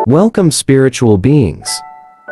Welcome, spiritual beings.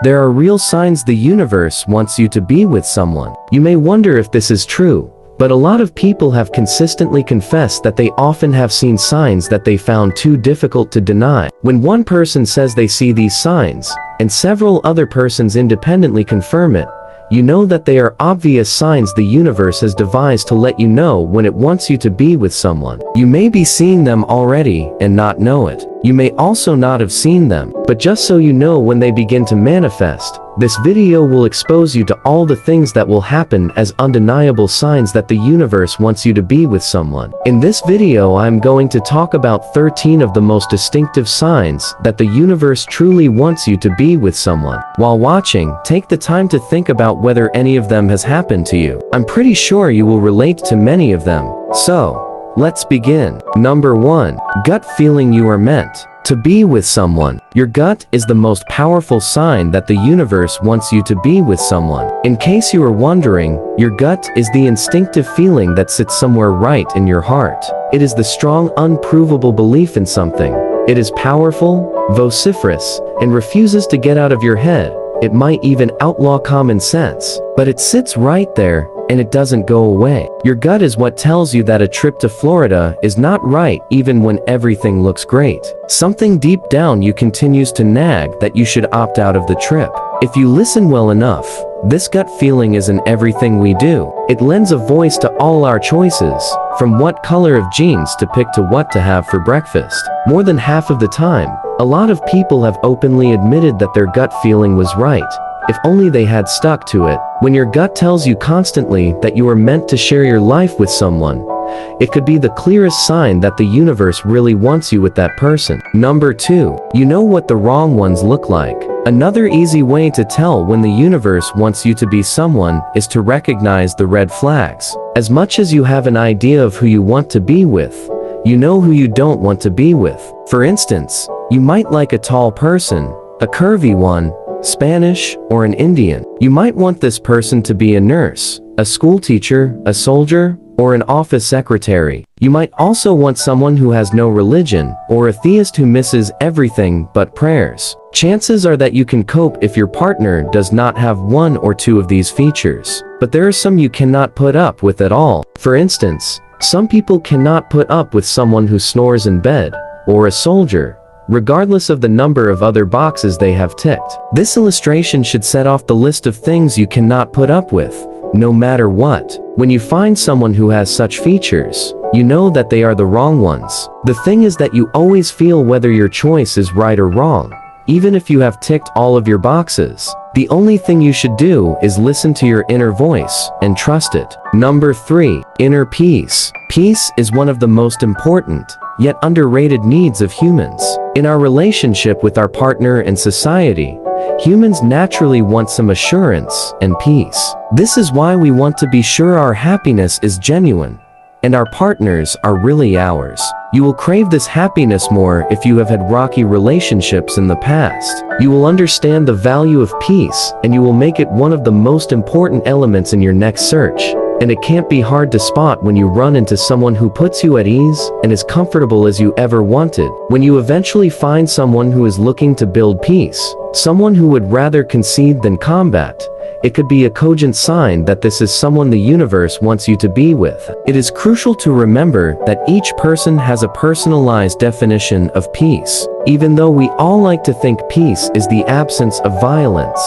There are real signs the universe wants you to be with someone. You may wonder if this is true, but a lot of people have consistently confessed that they often have seen signs that they found too difficult to deny. When one person says they see these signs, and several other persons independently confirm it, you know that they are obvious signs the universe has devised to let you know when it wants you to be with someone. You may be seeing them already and not know it. You may also not have seen them, but just so you know when they begin to manifest, this video will expose you to all the things that will happen as undeniable signs that the universe wants you to be with someone. In this video I'm going to talk about 13 of the most distinctive signs that the universe truly wants you to be with someone. While watching, take the time to think about whether any of them has happened to you. I'm pretty sure you will relate to many of them. So, let's begin. Number 1. Gut feeling you are meant to be with someone. Your gut is the most powerful sign that the universe wants you to be with someone. In case you are wondering, your gut is the instinctive feeling that sits somewhere right in your heart. It is the strong, unprovable belief in something. It is powerful, vociferous, and refuses to get out of your head. It might even outlaw common sense, but it sits right there, and it doesn't go away. Your gut is what tells you that a trip to Florida is not right even when everything looks great. Something deep down you continues to nag that you should opt out of the trip. If you listen well enough, this gut feeling is in everything we do. It lends a voice to all our choices, from what color of jeans to pick to what to have for breakfast. More than half of the time, a lot of people have openly admitted that their gut feeling was right, if only they had stuck to it. When your gut tells you constantly that you are meant to share your life with someone, it could be the clearest sign that the universe really wants you with that person. Number 2. You know what the wrong ones look like. Another easy way to tell when the universe wants you to be someone is to recognize the red flags. As much as you have an idea of who you want to be with, you know who you don't want to be with. For instance, you might like a tall person, a curvy one, Spanish, or an Indian. You might want this person to be a nurse, a school teacher, a soldier, or an office secretary. You might also want someone who has no religion, or a theist who misses everything but prayers. Chances are that you can cope if your partner does not have one or two of these features. But there are some you cannot put up with at all. For instance, some people cannot put up with someone who snores in bed, or a soldier, regardless of the number of other boxes they have ticked. This illustration should set off the list of things you cannot put up with, no matter what. When you find someone who has such features, you know that they are the wrong ones. The thing is that you always feel whether your choice is right or wrong, even if you have ticked all of your boxes. The only thing you should do is listen to your inner voice and trust it. Number 3. Inner peace. Peace is one of the most important, yet underrated needs of humans. In our relationship with our partner and society, humans naturally want some assurance and peace. This is why we want to be sure our happiness is genuine, and our partners are really ours. You will crave this happiness more if you have had rocky relationships in the past. You will understand the value of peace, and you will make it one of the most important elements in your next search. And it can't be hard to spot when you run into someone who puts you at ease and as comfortable as you ever wanted. When you eventually find someone who is looking to build peace, someone who would rather concede than combat, it could be a cogent sign that this is someone the universe wants you to be with. It is crucial to remember that each person has a personalized definition of peace. Even though we all like to think peace is the absence of violence,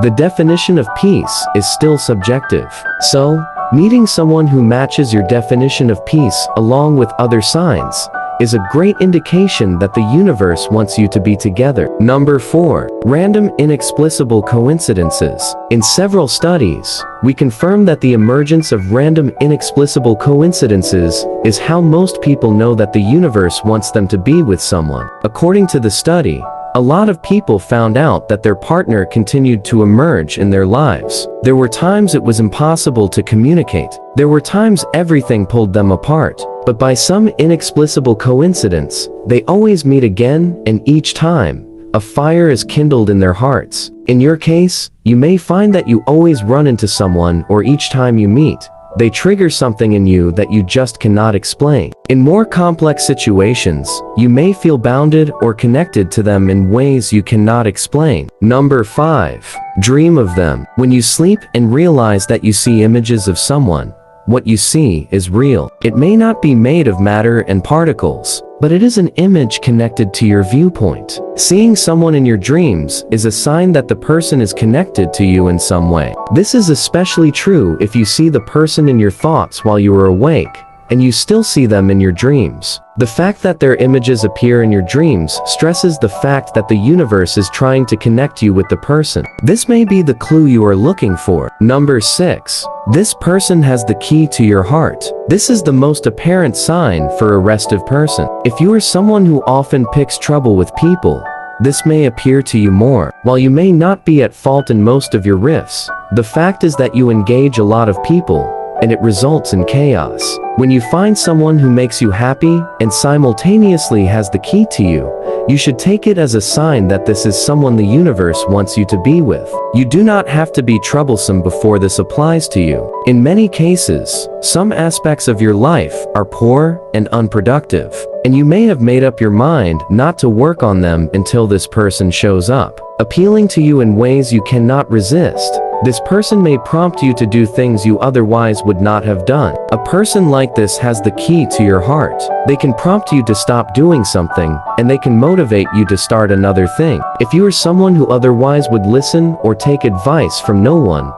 the definition of peace is still subjective. So, meeting someone who matches your definition of peace along with other signs is a great indication that the universe wants you to be together. Number 4. Random inexplicable coincidences. In several studies, we confirm that the emergence of random inexplicable coincidences is how most people know that the universe wants them to be with someone. According to the study, a lot of people found out that their partner continued to emerge in their lives. There were times it was impossible to communicate. There were times everything pulled them apart. But by some inexplicable coincidence, they always meet again, and each time, a fire is kindled in their hearts. In your case, you may find that you always run into someone, or each time you meet, they trigger something in you that you just cannot explain. In more complex situations, you may feel bounded or connected to them in ways you cannot explain. Number 5. Dream of them. When you sleep and realize that you see images of someone, what you see is real. It may not be made of matter and particles, but it is an image connected to your viewpoint. Seeing someone in your dreams is a sign that the person is connected to you in some way. This is especially true if you see the person in your thoughts while you are awake, and you still see them in your dreams. The fact that their images appear in your dreams stresses the fact that the universe is trying to connect you with the person. This may be the clue you are looking for. Number 6. This person has the key to your heart. This is the most apparent sign for a restive person. If you are someone who often picks trouble with people, this may appear to you more. While you may not be at fault in most of your rifts, the fact is that you engage a lot of people, and it results in chaos. When you find someone who makes you happy and simultaneously has the key to you, you should take it as a sign that this is someone the universe wants you to be with. You do not have to be troublesome before this applies to you. In many cases, some aspects of your life are poor and unproductive, and you may have made up your mind not to work on them until this person shows up, appealing to you in ways you cannot resist. This person may prompt you to do things you otherwise would not have done. A person like this has the key to your heart. They can prompt you to stop doing something, and they can motivate you to start another thing. If you are someone who otherwise would listen or take advice from no one,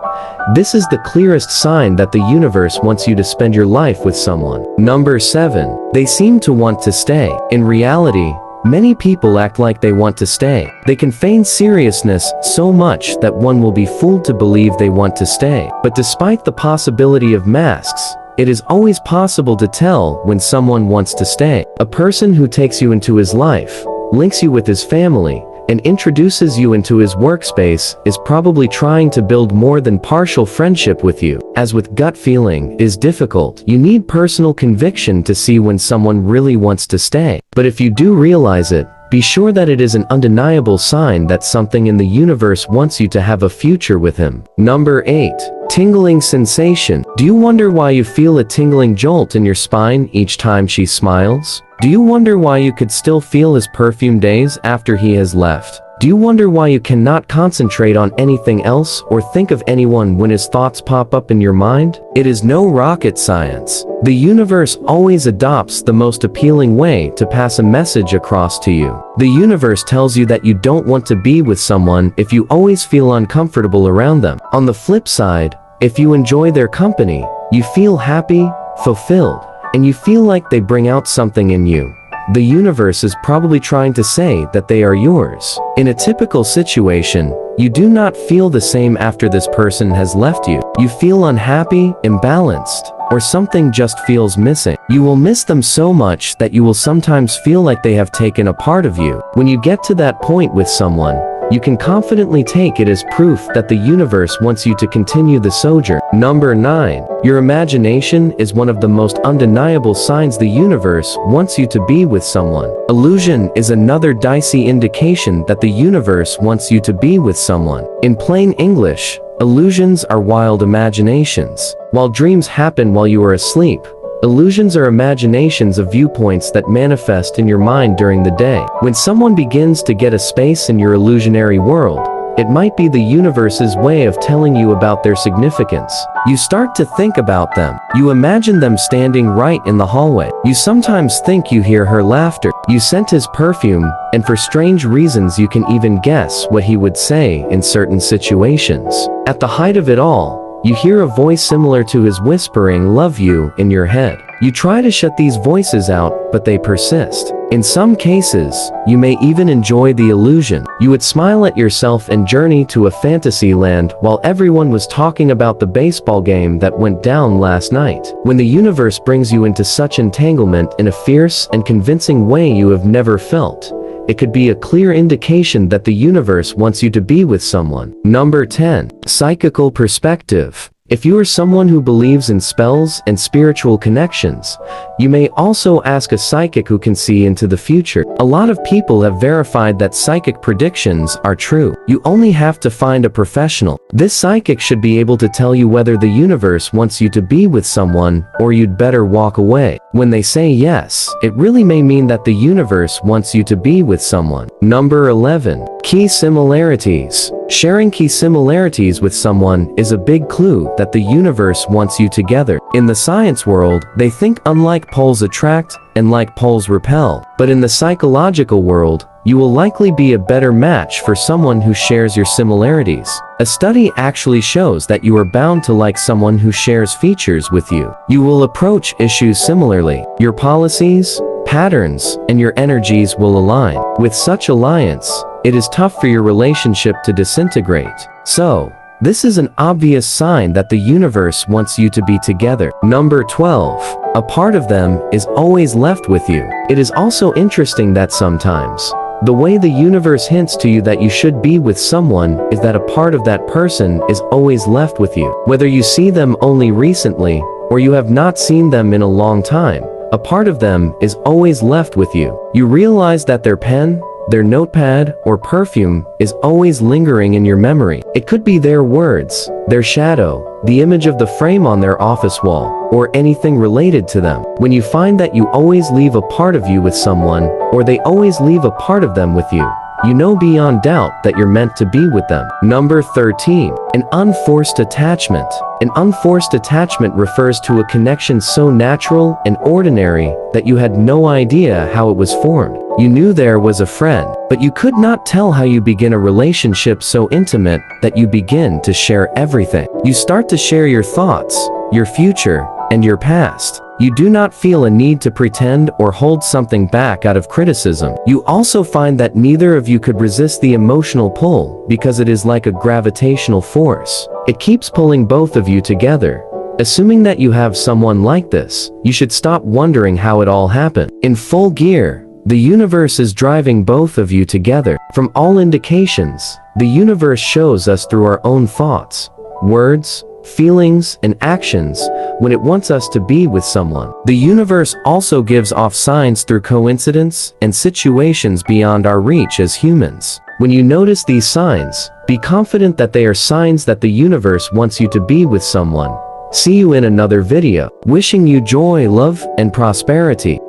this is the clearest sign that the universe wants you to spend your life with someone. Number 7. They seem to want to stay. In reality, many people act like they want to stay. They can feign seriousness so much that one will be fooled to believe they want to stay. But despite the possibility of masks, it is always possible to tell when someone wants to stay. A person who takes you into his life, links you with his family, and introduces you into his workspace is probably trying to build more than partial friendship with you. As with gut feeling is difficult, you need personal conviction to see when someone really wants to stay. But if you do realize it, be sure that it is an undeniable sign that something in the universe wants you to have a future with him. Number 8. Tingling sensation. Do you wonder why you feel a tingling jolt in your spine each time she smiles? Do you wonder why you could still feel his perfume days after he has left? Do you wonder why you cannot concentrate on anything else or think of anyone when his thoughts pop up in your mind? It is no rocket science. The universe always adopts the most appealing way to pass a message across to you. The universe tells you that you don't want to be with someone if you always feel uncomfortable around them. On the flip side, if you enjoy their company, you feel happy, fulfilled, and you feel like they bring out something in you. The universe is probably trying to say that they are yours. In a typical situation, you do not feel the same after this person has left you. You feel unhappy, imbalanced, or something just feels missing. You will miss them so much that you will sometimes feel like they have taken a part of you. When you get to that point with someone, you can confidently take it as proof that the universe wants you to continue the sojourn. Number 9. Your imagination is one of the most undeniable signs the universe wants you to be with someone. Illusion is another dicey indication that the universe wants you to be with someone. In plain English, illusions are wild imaginations. While dreams happen while you are asleep, illusions are imaginations of viewpoints that manifest in your mind during the day. When someone begins to get a space in your illusionary world, it might be the universe's way of telling you about their significance. You start to think about them. You imagine them standing right in the hallway. You sometimes think you hear her laughter. You scent his perfume, and for strange reasons you can even guess what he would say in certain situations. At the height of it all, you hear a voice similar to his whispering "love you" in your head. You try to shut these voices out, but they persist. In some cases, you may even enjoy the illusion. You would smile at yourself and journey to a fantasy land while everyone was talking about the baseball game that went down last night. When the universe brings you into such entanglement in a fierce and convincing way you have never felt, it could be a clear indication that the universe wants you to be with someone. Number 10. Psychical perspective. If you are someone who believes in spells and spiritual connections, you may also ask a psychic who can see into the future. A lot of people have verified that psychic predictions are true. You only have to find a professional. This psychic should be able to tell you whether the universe wants you to be with someone or you'd better walk away. When they say yes, it really may mean that the universe wants you to be with someone. Number 11. Key similarities. Sharing key similarities with someone is a big clue that the universe wants you together. In the science world, they think unlike poles attract and like poles repel. But in the psychological world, you will likely be a better match for someone who shares your similarities. A study actually shows that you are bound to like someone who shares features with you. You will approach issues similarly. Your policies, patterns, and your energies will align. With such alliance, it is tough for your relationship to disintegrate. So, this is an obvious sign that the universe wants you to be together. Number 12. A part of them is always left with you. It is also interesting that sometimes, the way the universe hints to you that you should be with someone is that a part of that person is always left with you. Whether you see them only recently, or you have not seen them in a long time, a part of them is always left with you. You realize that their pen, their notepad, or perfume is always lingering in your memory. It could be their words, their shadow, the image of the frame on their office wall, or anything related to them. When you find that you always leave a part of you with someone, or they always leave a part of them with you, you know beyond doubt that you're meant to be with them. Number 13. An unforced attachment. An unforced attachment refers to a connection so natural and ordinary that you had no idea how it was formed. You knew there was a friend, but you could not tell how you begin a relationship so intimate that you begin to share everything. You start to share your thoughts, your future, and your past. You do not feel a need to pretend or hold something back out of criticism. You also find that neither of you could resist the emotional pull because it is like a gravitational force. It keeps pulling both of you together. Assuming that you have someone like this, you should stop wondering how it all happened. In full gear, the universe is driving both of you together. From all indications, the universe shows us through our own thoughts, words, feelings, and actions when it wants us to be with someone. The universe also gives off signs through coincidence and situations beyond our reach as humans. When you notice these signs, be confident that they are signs that the universe wants you to be with someone. See you in another video. Wishing you joy, love, and prosperity.